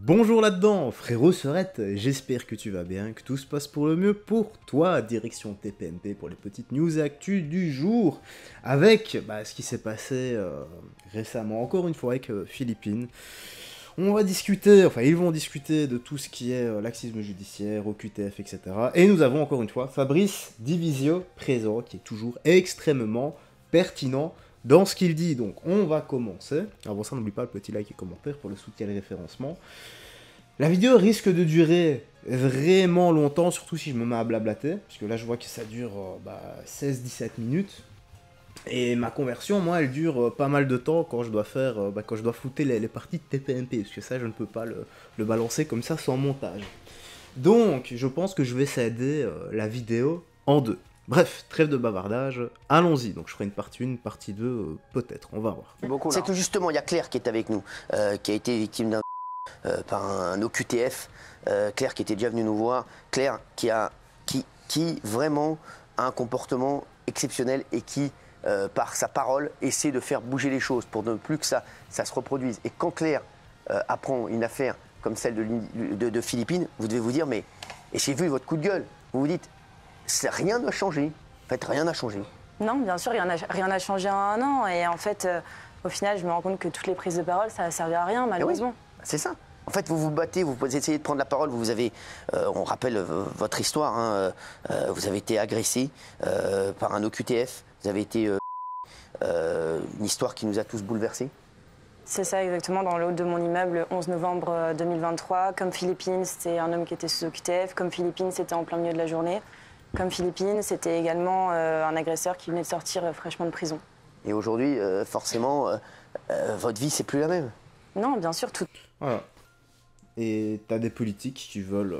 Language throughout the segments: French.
Bonjour là-dedans, frérot Serette, j'espère que tu vas bien, que tout se passe pour le mieux pour toi, direction TPMP pour les petites news et actus du jour, avec ce qui s'est passé récemment, encore une fois avec Philippines. On va discuter, enfin ils vont discuter de tout ce qui est laxisme judiciaire, OQTF, etc. Et nous avons encore une fois Fabrice Divisio présent, qui est toujours extrêmement pertinent dans ce qu'il dit. Donc on va commencer. Avant ça, n'oublie pas le petit like et commentaire pour le soutien et le référencement. La vidéo risque de durer vraiment longtemps, surtout si je me mets à blablater, parce que là je vois que ça dure 16-17 minutes. Et ma conversion, moi, elle dure pas mal de temps quand je dois faire, quand je dois footer les parties de TPMP, parce que ça, je ne peux pas le balancer comme ça sans montage. Donc, je pense que je vais scinder la vidéo en deux. Bref, trêve de bavardage, allons-y. Donc je ferai une partie 1, partie 2, peut-être, on va voir. C'est que justement, il y a Claire qui est avec nous, qui a été victime d'un par un OQTF. Claire qui était déjà venue nous voir. Claire qui vraiment a un comportement exceptionnel et qui, par sa parole, essaie de faire bouger les choses pour ne plus que ça se reproduise. Et quand Claire apprend une affaire comme celle de Philippines, vous devez vous dire, mais et j'ai vu votre coup de gueule, vous vous dites, rien n'a changé. En fait, rien n'a changé. Non, bien sûr, rien n'a changé en un an. Et en fait, au final, je me rends compte que toutes les prises de parole, ça n'a servi à rien, malheureusement. Oui, c'est ça. En fait, vous vous battez, vous essayez de prendre la parole. Vous avez, on rappelle votre histoire, hein, vous avez été agressé par un OQTF. Vous avez été une histoire qui nous a tous bouleversés. C'est ça, exactement, dans le haut de mon immeuble, le 11 novembre 2023. Comme Philippines, c'était un homme qui était sous OQTF. Comme Philippines, c'était en plein milieu de la journée. Comme Philippines, c'était également un agresseur qui venait de sortir fraîchement de prison. Et aujourd'hui, forcément, votre vie, c'est plus la même. Non, bien sûr, tout. Voilà. Et t'as des politiques qui veulent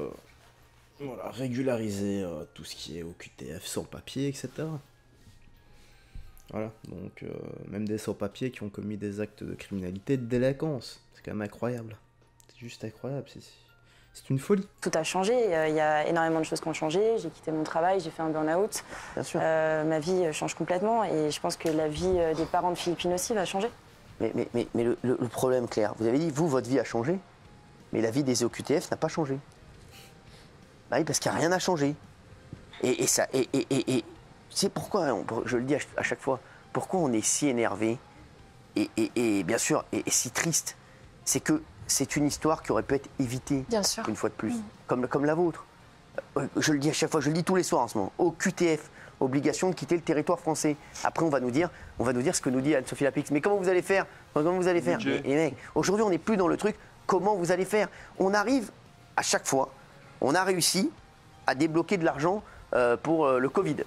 régulariser tout ce qui est OQTF, sans-papier, etc. Voilà, donc même des sans-papiers qui ont commis des actes de criminalité, de délinquance. C'est quand même incroyable. C'est juste incroyable, c'est une folie. Tout a changé, il y a énormément de choses qui ont changé. J'ai quitté mon travail, j'ai fait un burn-out. Bien sûr. Ma vie change complètement et je pense que la vie des parents de Philippines aussi va changer. Mais le problème, Claire, vous avez dit, vous, votre vie a changé, mais la vie des OQTF n'a pas changé. Bah oui, parce qu'il n'y a rien à changer. Et c'est pourquoi, je le dis à chaque fois, pourquoi on est si énervé et bien sûr, et si triste, c'est que c'est une histoire qui aurait pu être évitée, bien sûr, une fois de plus, comme la vôtre. Je le dis à chaque fois, je le dis tous les soirs en ce moment, OQTF, obligation de quitter le territoire français. Après, on va nous dire ce que nous dit Anne-Sophie Lapix. Mais comment vous allez faire? Comment vous allez faire? Et mec, aujourd'hui, on n'est plus dans le truc, comment vous allez faire? On arrive, à chaque fois, on a réussi à débloquer de l'argent pour le Covid.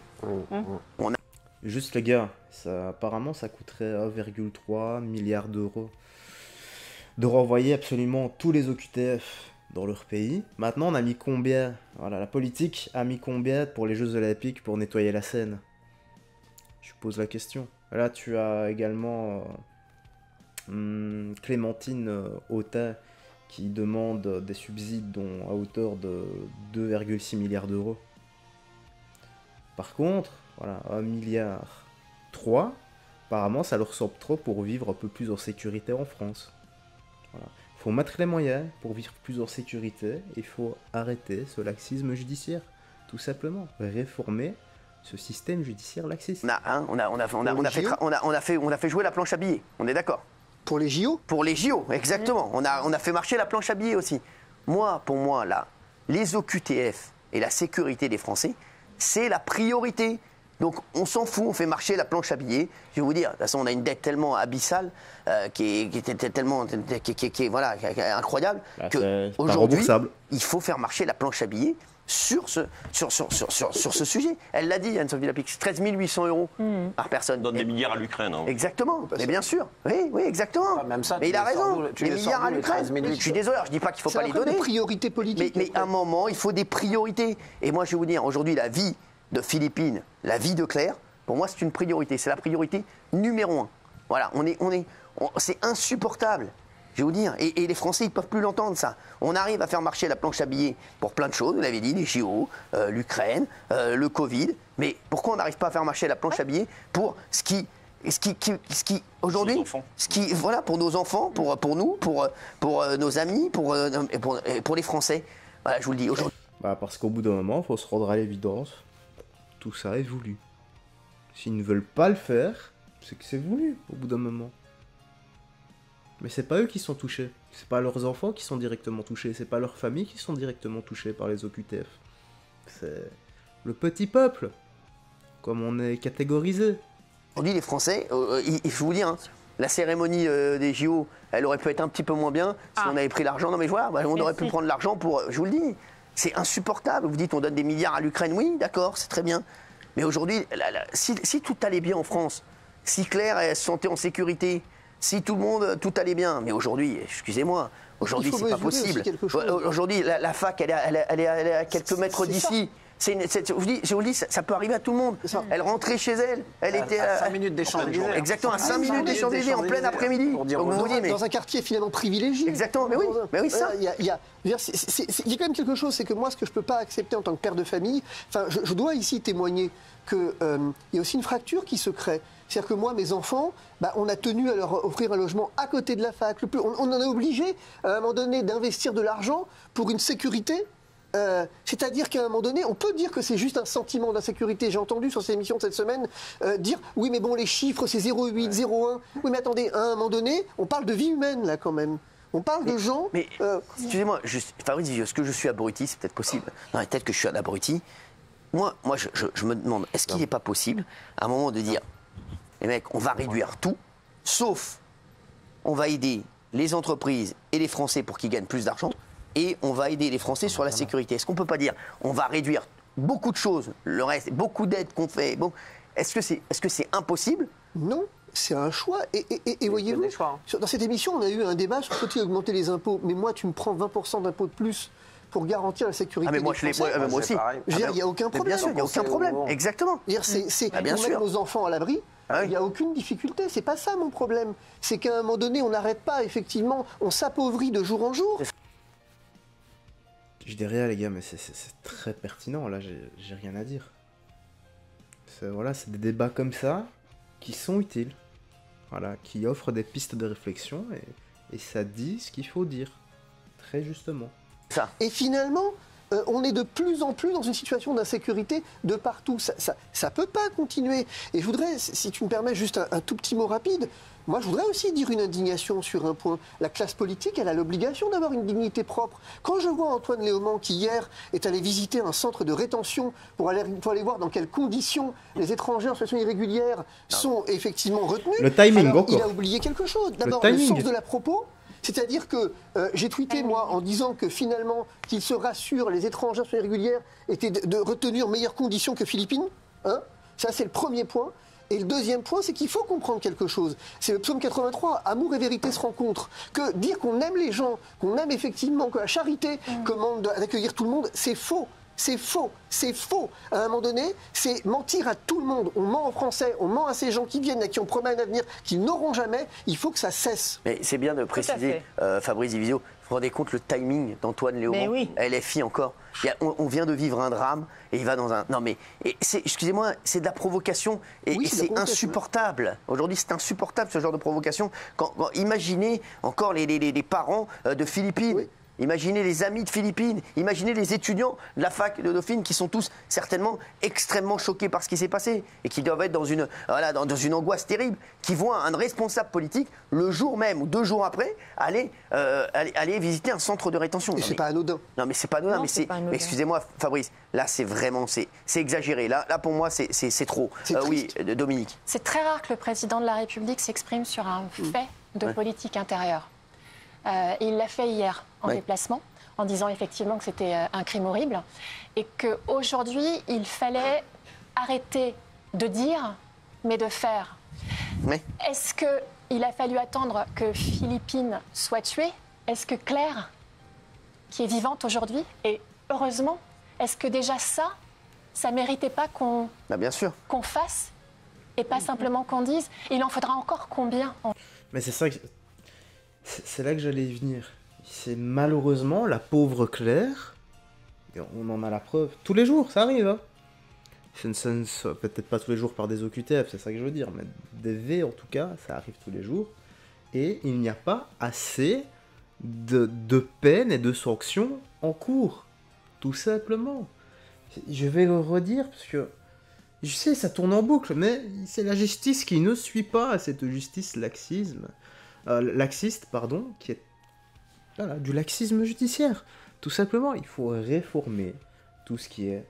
Juste les gars, apparemment ça coûterait 1,3 milliard d'euros de renvoyer absolument tous les OQTF dans leur pays. Maintenant on a mis combien? Voilà, la politique a mis combien pour les Jeux Olympiques pour nettoyer la Seine? Je pose la question. Là tu as également Clémentine Autain qui demande des subsides à hauteur de 2,6 milliards d'euros. Par contre, voilà, 1,3 milliard, apparemment ça leur semble trop pour vivre un peu plus en sécurité en France. Voilà. Il faut mettre les moyens pour vivre plus en sécurité, il faut arrêter ce laxisme judiciaire, tout simplement. Réformer ce système judiciaire laxiste. On a fait jouer la planche à billets, on est d'accord? Pour les JO? Pour les JO, exactement. On a fait marcher la planche à billets aussi. Pour moi, là, les OQTF et la sécurité des Français, c'est la priorité. Donc on s'en fout, on fait marcher la planche à billets. Je vais vous dire, de toute façon, on a une dette tellement abyssale, qui est incroyable, qu'aujourd'hui, il faut faire marcher la planche à billets sur ce sujet. Elle l'a dit, Anne-Sophie Lapix, 13 800 euros par personne. Donne des milliards à l'Ukraine. Hein. Exactement, mais bien sûr. Oui, exactement. Même ça, mais il a raison. Les milliards à l'Ukraine. Je suis désolé, je ne dis pas qu'il ne faut pas les donner. C'est une priorité politique. Mais à un moment, il faut des priorités. Et moi, je vais vous dire, aujourd'hui, la vie de Philippines, la vie de Claire, pour moi, c'est une priorité. C'est la priorité numéro 1. Voilà, c'est insupportable. Je vais vous dire, et les Français, ils ne peuvent plus l'entendre, ça. On arrive à faire marcher la planche à billets pour plein de choses, vous l'avez dit, les JO, l'Ukraine, le Covid. Mais pourquoi on n'arrive pas à faire marcher la planche à billets pour ce qui aujourd'hui, voilà, pour nos enfants, pour nous, pour nos amis, pour les Français. Voilà, je vous le dis aujourd'hui. Bah parce qu'au bout d'un moment, il faut se rendre à l'évidence. Tout ça est voulu. S'ils ne veulent pas le faire, c'est que c'est voulu au bout d'un moment. Mais c'est pas eux qui sont touchés. C'est pas leurs enfants qui sont directement touchés. C'est pas leurs familles qui sont directement touchées par les OQTF. C'est le petit peuple, comme on est catégorisé. Aujourd'hui, les Français, il faut vous dire, hein, la cérémonie des JO, elle aurait pu être un petit peu moins bien si on avait pris l'argent. Non mais voilà, on aurait pu prendre l'argent pour... Je vous le dis, c'est insupportable. Vous dites on donne des milliards à l'Ukraine, oui, d'accord, c'est très bien. Mais aujourd'hui, si tout allait bien en France, si Claire elle se sentait en sécurité, si tout le monde, tout allait bien, mais aujourd'hui, excusez-moi, aujourd'hui c'est pas possible. Aujourd'hui, la fac, elle est à quelques mètres d'ici. Je vous dis, ça peut arriver à tout le monde. Elle rentrait chez elle, elle était à 5 minutes des Champs-Élysées. Exactement, à 5 minutes des Champs-Élysées, en plein après-midi. Dans un quartier finalement privilégié. Exactement, mais oui, ça. Il y a quand même quelque chose, c'est que moi, ce que je ne peux pas accepter en tant que père de famille, enfin, je dois ici témoigner qu'il y a aussi une fracture qui se crée. C'est-à-dire que moi, mes enfants, on a tenu à leur offrir un logement à côté de la fac. On en a obligé, à un moment donné, d'investir de l'argent pour une sécurité. C'est-à-dire qu'à un moment donné, on peut dire que c'est juste un sentiment d'insécurité. J'ai entendu sur ces émissions de cette semaine dire oui, mais bon, les chiffres, c'est 0,8, 0,1. Oui, mais attendez, à un moment donné, on parle de vie humaine, là, quand même. On parle de gens... Mais, excusez-moi, Fabrice, est-ce que je suis abruti? C'est peut-être possible. Non, peut-être que je suis un abruti. Moi je me demande, est-ce qu'il n'est pas possible, à un moment, de dire, les mecs, on va réduire tout, sauf on va aider les entreprises et les Français pour qu'ils gagnent plus d'argent, et on va aider les Français sur la sécurité. Est-ce qu'on ne peut pas dire, on va réduire beaucoup de choses, le reste, beaucoup d'aides qu'on fait, bon, est-ce que c'est impossible? Non, c'est un choix. Et voyez-vous, dans cette émission, on a eu un débat sur faut-il augmenter les impôts. Mais moi, tu me prends 20% d'impôts de plus pour garantir la sécurité des Français. Moi aussi. Il n'y a aucun problème. Bien sûr, il n'y a aucun problème. Exactement. C'est pour mettre nos enfants à l'abri. Il n'y a aucune difficulté, c'est pas ça mon problème. C'est qu'à un moment donné, on n'arrête pas, effectivement, on s'appauvrit de jour en jour. Je dis rien les gars, mais c'est très pertinent, là j'ai rien à dire. Voilà, c'est des débats comme ça qui sont utiles. Voilà, qui offrent des pistes de réflexion et ça dit ce qu'il faut dire. Très justement. Et finalement, on est de plus en plus dans une situation d'insécurité de partout. Ça peut pas continuer. Et je voudrais, si tu me permets, juste un tout petit mot rapide. Moi, je voudrais aussi dire une indignation sur un point. La classe politique, elle a l'obligation d'avoir une dignité propre. Quand je vois Antoine Léaumont, qui hier est allé visiter un centre de rétention pour aller voir dans quelles conditions les étrangers en situation irrégulière sont effectivement retenus, le timing, alors, encore. Il a oublié quelque chose. D'abord, le sens de la propos. C'est-à-dire que j'ai tweeté, moi, en disant que finalement, qu'il se rassure, les étrangers en situation irrégulière étaient de retenus en meilleures conditions que Philippines. Hein, ça, c'est le premier point. Et le deuxième point, c'est qu'il faut comprendre quelque chose. C'est le psaume 83, amour et vérité se rencontrent. Que dire qu'on aime les gens, qu'on aime effectivement, que la charité commande d'accueillir tout le monde, c'est faux. C'est faux, c'est faux. À un moment donné, c'est mentir à tout le monde. On ment en français, on ment à ces gens qui viennent, à qui on promet un avenir qu'ils n'auront jamais. Il faut que ça cesse. Mais c'est bien de préciser, Fabrice Divisio, vous vous rendez compte le timing d'Antoine Léaumont, oui. LFI encore. On vient de vivre un drame et il va dans un... Non mais, excusez-moi, c'est de la provocation et c'est insupportable. Aujourd'hui, c'est insupportable ce genre de provocation. Imaginez encore les parents de Philippines. Oui. Imaginez les amis de Philippines, imaginez les étudiants de la fac de Dauphine qui sont tous certainement extrêmement choqués par ce qui s'est passé et qui doivent être dans une angoisse terrible, qui voient un responsable politique le jour même ou 2 jours après aller visiter un centre de rétention. Et c'est pas anodin. Non mais c'est pas anodin, mais excusez-moi Fabrice, là c'est vraiment, c'est exagéré, là pour moi c'est trop. Oui, Dominique. C'est très rare que le président de la République s'exprime sur un fait de politique intérieure. Il l'a fait hier en déplacement, en disant effectivement que c'était un crime horrible et qu'aujourd'hui, il fallait arrêter de dire, mais de faire. Oui. Est-ce qu'il a fallu attendre que Philippine soit tuée? Est-ce que Claire, qui est vivante aujourd'hui, et heureusement, est-ce que déjà ça méritait pas qu'on fasse et pas simplement qu'on dise? Il en faudra encore combien? Mais c'est ça que... C'est là que j'allais y venir. C'est malheureusement la pauvre Claire, on en a la preuve, tous les jours, ça arrive, hein. Peut-être pas tous les jours par des OQTF, c'est ça que je veux dire, mais des V en tout cas, ça arrive tous les jours. Et il n'y a pas assez de peines et de sanctions en cours. Tout simplement. Je vais le redire parce que je sais, ça tourne en boucle, mais c'est la justice qui ne suit pas cette justice laxiste, pardon, qui est voilà, du laxisme judiciaire. Tout simplement, il faut réformer tout ce qui est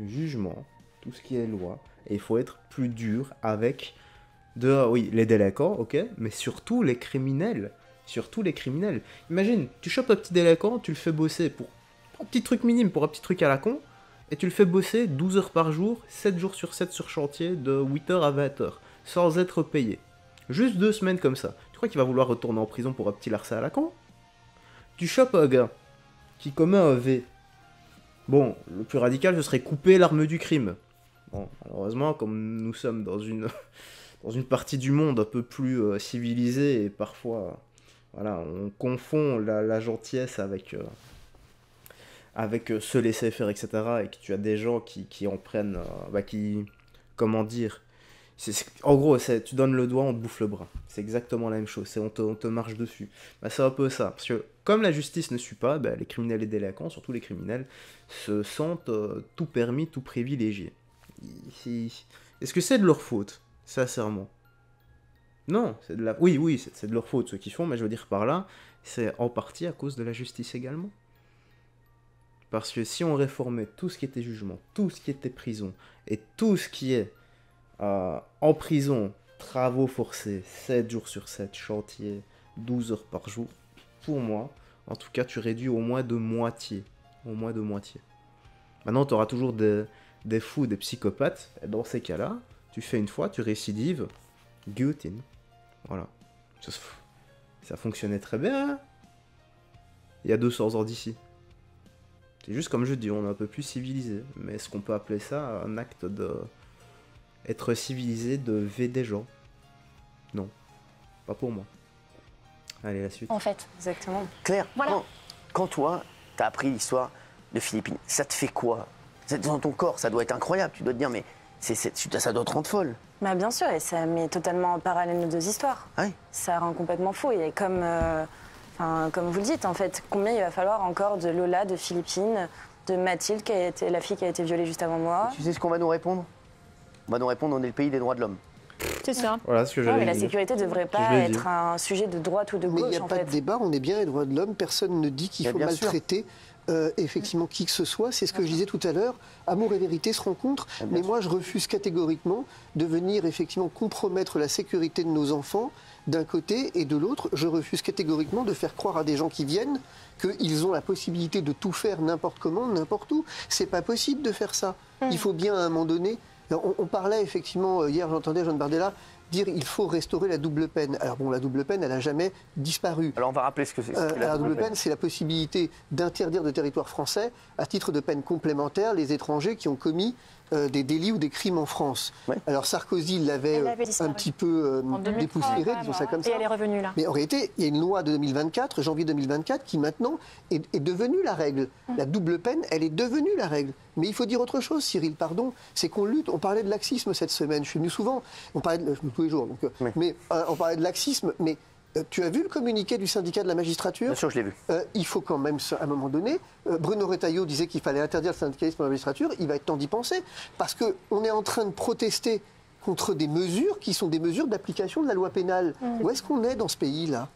jugement, tout ce qui est loi, et il faut être plus dur avec oui, les délinquants, ok, mais surtout les criminels. Surtout les criminels. Imagine, tu chopes un petit délinquant, tu le fais bosser pour un petit truc minime, pour un petit truc à la con, et tu le fais bosser 12 heures par jour, 7 jours sur 7 sur chantier, de 8h à 20h, sans être payé. Juste 2 semaines comme ça. Tu crois qu'il va vouloir retourner en prison pour un petit larcin à la con? Tu chopes un gars qui commet un V. Bon, le plus radical, ce serait couper l'arme du crime. Bon, malheureusement, comme nous sommes dans une partie du monde un peu plus civilisée, et parfois, voilà, on confond la gentillesse avec se laisser faire, etc. Et que tu as des gens qui en prennent, comment dire, en gros, tu donnes le doigt, on te bouffe le bras. C'est exactement la même chose, on te marche dessus. Bah, c'est un peu ça, parce que comme la justice ne suit pas, les criminels et délinquants, surtout les criminels, se sentent tout permis, tout privilégié. Est-ce que c'est de leur faute, sincèrement? Non, oui, c'est de leur faute ce qu'ils font, mais je veux dire par là, c'est en partie à cause de la justice également. Parce que si on réformait tout ce qui était jugement, tout ce qui était prison, et tout ce qui est en prison, travaux forcés, 7 jours sur 7, chantier, 12 heures par jour, pour moi, en tout cas, tu réduis au moins de moitié. Au moins de moitié. Maintenant, tu auras toujours des fous, des psychopathes, et dans ces cas-là, tu fais une fois, tu récidives, guillotine. Voilà. Ça fonctionnait très bien, hein, il y a 200 ans d'ici. C'est juste comme je dis, on est un peu plus civilisé. Mais est-ce qu'on peut appeler ça un acte de... être civilisé, de V des gens? Non. Pas pour moi. Allez, la suite. En fait. Exactement. Claire, Voilà. quand toi, t'as appris l'histoire de Philippines, ça te fait quoi? Dans ton corps, ça doit être incroyable. Tu dois te dire, mais ça doit te rendre folle. Bah, bien sûr, et ça met totalement en parallèle nos deux histoires. Ouais. Ça rend complètement fou. Et comme vous le dites, en fait, combien il va falloir encore de Lola, de Philippines, de Mathilde, qui a été la fille qui a été violée juste avant moi? Tu sais ce qu'on va nous répondre? On va nous répondre, on est le pays des droits de l'homme. C'est ça. Voilà ce que Ouais, j'allais mais la dire. sécurité ne devrait Je pas l'ai dit. être un sujet de droite ou de Mais il gauche, n'y a en pas fait. de débat, on est bien les droits de l'homme, personne ne dit qu'il Mais faut bien sûr. maltraiter effectivement qui que ce soit. C'est ce que je disais tout à l'heure, amour et vérité se rencontrent, Ah, bien mais sûr. moi je refuse catégoriquement de venir effectivement compromettre la sécurité de nos enfants d'un côté, et de l'autre, je refuse catégoriquement de faire croire à des gens qui viennent qu'ils ont la possibilité de tout faire n'importe comment, n'importe où. C'est pas possible de faire ça. Il faut bien à un moment donné... On parlait effectivement, hier j'entendais Jean Bardella dire il faut restaurer la double peine. Alors bon, la double peine, elle n'a jamais disparu. Alors on va rappeler ce que c'est. La double peine, c'est la possibilité d'interdire de territoire français, à titre de peine complémentaire, les étrangers qui ont commis des délits ou des crimes en France. Ouais. Alors Sarkozy l'avait Elle avait un disparu. petit peu En 2003, dépoussiéré, quand même, disons ça comme Et ça. elle est revenue là. Mais en réalité, il y a une loi de 2024, janvier 2024, qui maintenant est devenue la règle. La double peine, elle est devenue la règle. Mais il faut dire autre chose, Cyril, pardon, c'est qu'on lutte. On parlait de laxisme cette semaine, je suis venu souvent, on parlait tous les jours, donc, Oui. mais on parlait de laxisme, mais tu as vu le communiqué du syndicat de la magistrature? Bien sûr, je l'ai vu. Il faut quand même, à un moment donné, Bruno Retailleau disait qu'il fallait interdire le syndicalisme dans la magistrature, il va être temps d'y penser, parce qu'on est en train de protester contre des mesures qui sont des mesures d'application de la loi pénale. Où est-ce qu'on est dans ce pays-là?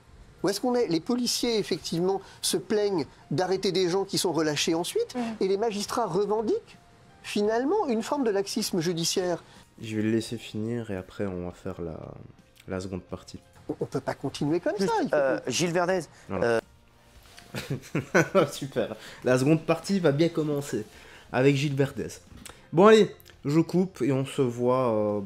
Où est-ce qu'on est? Les policiers, effectivement, se plaignent d'arrêter des gens qui sont relâchés ensuite, et les magistrats revendiquent, finalement, une forme de laxisme judiciaire. Je vais le laisser finir et après on va faire la seconde partie. On ne peut pas continuer comme Juste, ça. Il faut Gilles Verdez, Super. La seconde partie va bien commencer avec Gilles Verdez. Bon allez, je coupe et on se voit.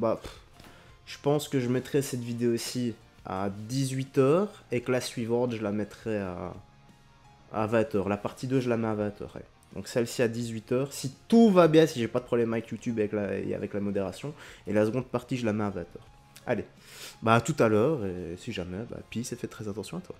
Je pense que je mettrai cette vidéo-ci à 18h et que la suivante je la mettrai à 20h. La partie 2 je la mets à 20h. Ouais. Donc celle-ci à 18h. Si tout va bien, si j'ai pas de problème avec YouTube et avec la modération. Et la seconde partie je la mets à 20h. Allez, à tout à l'heure et si jamais, peace et fais très attention à toi.